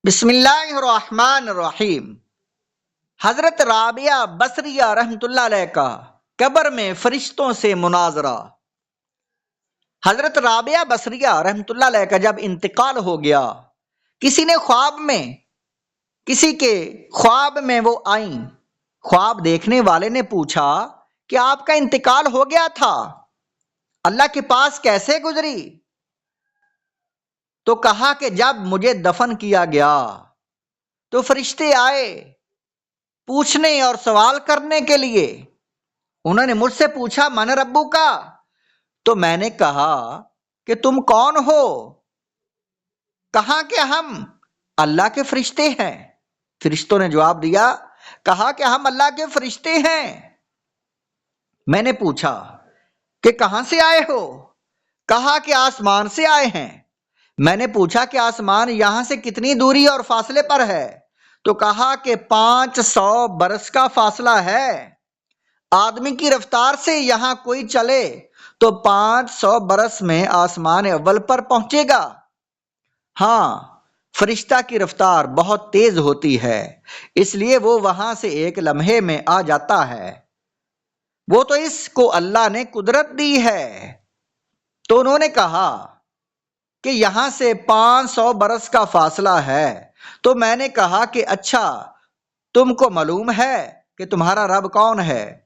بسم اللہ الرحمن الرحیم۔ حضرت رابعہ بصریہ رحمۃ اللہ علیہ کا قبر میں فرشتوں سے مناظرہ۔ حضرت رابعہ بصریہ رحمۃ اللہ علیہ کا جب انتقال ہو گیا، کسی کے خواب میں وہ آئیں۔ خواب دیکھنے والے نے پوچھا کہ آپ کا انتقال ہو گیا تھا، اللہ کے پاس کیسے گزری؟ تو کہا کہ جب مجھے دفن کیا گیا تو فرشتے آئے پوچھنے اور سوال کرنے کے لیے۔ انہوں نے مجھ سے پوچھا من ربو کا، تو میں نے کہا کہ تم کون ہو؟ کہا کہ ہم اللہ کے فرشتے ہیں۔ فرشتوں نے جواب دیا، کہا کہ ہم اللہ کے فرشتے ہیں۔ میں نے پوچھا کہ کہاں سے آئے ہو؟ کہا کہ آسمان سے آئے ہیں۔ میں نے پوچھا کہ آسمان یہاں سے کتنی دوری اور فاصلے پر ہے؟ تو کہا کہ 500 برس کا فاصلہ ہے۔ آدمی کی رفتار سے یہاں کوئی چلے تو 500 برس میں آسمان اول پر پہنچے گا۔ ہاں، فرشتہ کی رفتار بہت تیز ہوتی ہے، اس لیے وہ وہاں سے ایک لمحے میں آ جاتا ہے۔ وہ تو اس کو اللہ نے قدرت دی ہے۔ تو انہوں نے کہا کہ یہاں سے 500 برس کا فاصلہ ہے۔ تو میں نے کہا کہ اچھا، تم کو معلوم ہے کہ تمہارا رب کون ہے؟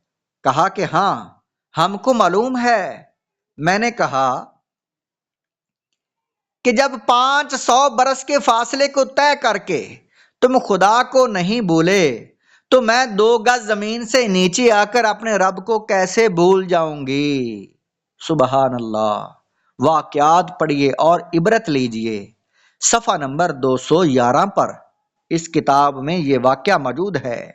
کہا کہ ہاں، ہم کو معلوم ہے۔ میں نے کہا کہ جب 500 برس کے فاصلے کو طے کر کے تم خدا کو نہیں بھولے تو میں 2 گز زمین سے نیچے آ کر اپنے رب کو کیسے بھول جاؤں گی؟ سبحان اللہ۔ واقعات پڑھیے اور عبرت لیجئے۔ صفحہ نمبر 211 پر اس کتاب میں یہ واقعہ موجود ہے۔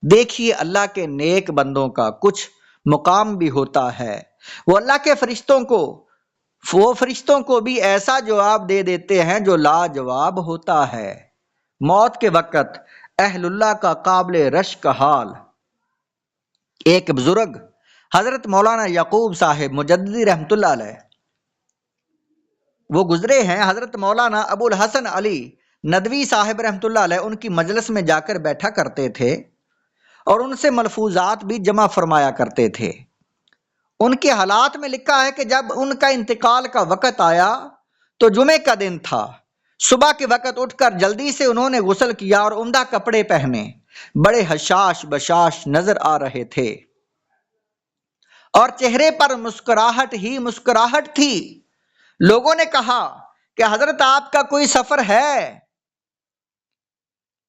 دیکھیے، اللہ کے نیک بندوں کا کچھ مقام بھی ہوتا ہے۔ وہ اللہ کے فرشتوں کو بھی ایسا جواب دے دیتے ہیں جو لاجواب ہوتا ہے۔ موت کے وقت اہل اللہ کا قابل رشک حال۔ ایک بزرگ حضرت مولانا یعقوب صاحب مجددی رحمۃ اللہ علیہ وہ گزرے ہیں۔ حضرت مولانا ابو الحسن علی ندوی صاحب رحمۃ اللہ علیہ ان کی مجلس میں جا کر بیٹھا کرتے تھے اور ان سے ملفوظات بھی جمع فرمایا کرتے تھے۔ ان کے حالات میں لکھا ہے کہ جب ان کا انتقال کا وقت آیا تو جمعے کا دن تھا۔ صبح کے وقت اٹھ کر جلدی سے انہوں نے غسل کیا اور عمدہ کپڑے پہنے، بڑے حشاش بشاش نظر آ رہے تھے اور چہرے پر مسکراہٹ ہی مسکراہٹ تھی۔ لوگوں نے کہا کہ حضرت آپ کا کوئی سفر ہے؟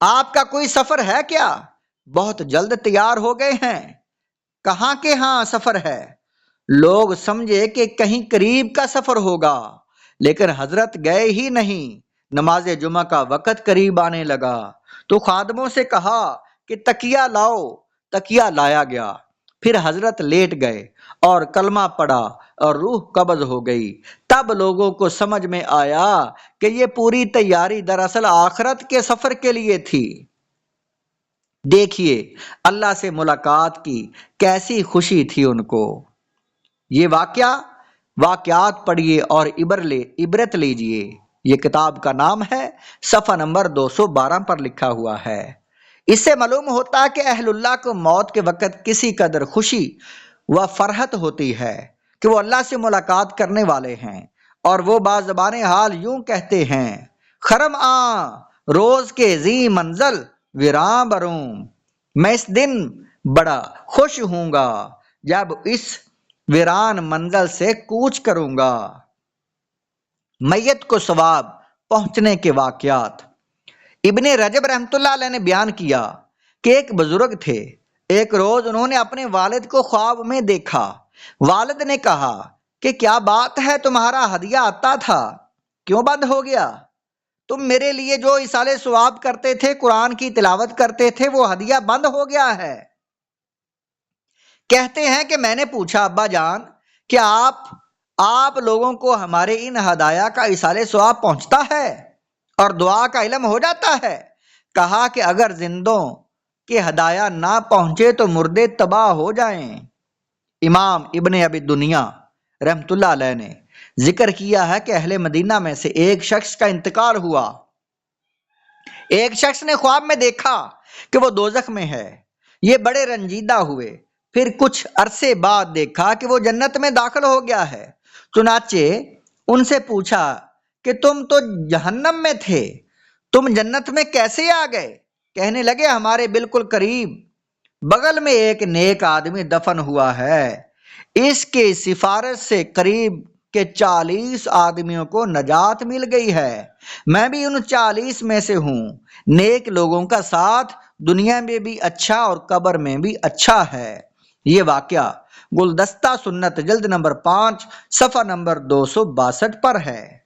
آپ کا کوئی سفر ہے کیا؟ بہت جلد تیار ہو گئے ہیں۔ کہاں کہ ہاں سفر ہے۔ لوگ سمجھے کہ کہیں قریب کا سفر ہوگا، لیکن حضرت گئے ہی نہیں۔ نماز جمعہ کا وقت قریب آنے لگا تو خادموں سے کہا کہ تکیہ لاؤ۔ تکیہ لایا گیا، پھر حضرت لیٹ گئے اور کلمہ پڑھا اور روح قبض ہو گئی۔ تب لوگوں کو سمجھ میں آیا کہ یہ پوری تیاری دراصل آخرت کے سفر کے لیے تھی۔ دیکھیے، اللہ سے ملاقات کی کیسی خوشی تھی ان کو۔ یہ واقعات پڑھیے اور عبرت لیجئے۔ یہ کتاب کا نام ہے، صفحہ نمبر 212 پر لکھا ہوا ہے۔ اس سے معلوم ہوتا ہے کہ اہل اللہ کو موت کے وقت کسی قدر خوشی و فرحت ہوتی ہے کہ وہ اللہ سے ملاقات کرنے والے ہیں، اور وہ بازبان حال یوں کہتے ہیں، خرم روز کے زی منزل ویراں بروں۔ میں اس دن بڑا خوش ہوں گا جب اس ویران منزل سے کوچ کروں گا۔ میت کو ثواب پہنچنے کے واقعات۔ ابن رجب رحمۃ اللہ علیہ نے بیان کیا کہ ایک بزرگ تھے۔ ایک روز انہوں نے اپنے والد کو خواب میں دیکھا۔ والد نے کہا کہ کیا بات ہے، تمہارا ہدیہ آتا تھا کیوں بند ہو گیا؟ تم میرے لیے جو ایصال ثواب کرتے تھے، قرآن کی تلاوت کرتے تھے، وہ ہدیہ بند ہو گیا ہے۔ کہتے ہیں کہ میں نے پوچھا، ابا جان، کیا آپ لوگوں کو ہمارے ان ہدایا کا ایصال ثواب پہنچتا ہے اور دعا کا علم ہو جاتا ہے؟ کہا کہ اگر زندوں کے ہدایا نہ پہنچے تو مردے تباہ ہو جائیں۔ امام ابن ابی دنیا رحمۃ اللہ علیہ نے ذکر کیا ہے کہ اہل مدینہ میں سے ایک شخص کا انتقال ہوا۔ ایک شخص نے خواب میں دیکھا کہ وہ دوزخ میں ہے، یہ بڑے رنجیدہ ہوئے، پھر کچھ عرصے بعد دیکھا کہ وہ جنت میں داخل ہو گیا ہے، چنانچہ ان سے پوچھا کہ تم تو جہنم میں تھے، تم جنت میں کیسے آ گئے؟ کہنے لگے ہمارے بالکل قریب بغل میں ایک نیک آدمی دفن ہوا ہے، اس کی سفارش سے قریب کے 40 آدمیوں کو نجات مل گئی ہے، میں بھی ان 40 میں سے ہوں۔ نیک لوگوں کا ساتھ دنیا میں بھی اچھا اور قبر میں بھی اچھا ہے۔ یہ واقعہ گلدستہ سنت جلد نمبر 5 صفحہ نمبر 262 پر ہے۔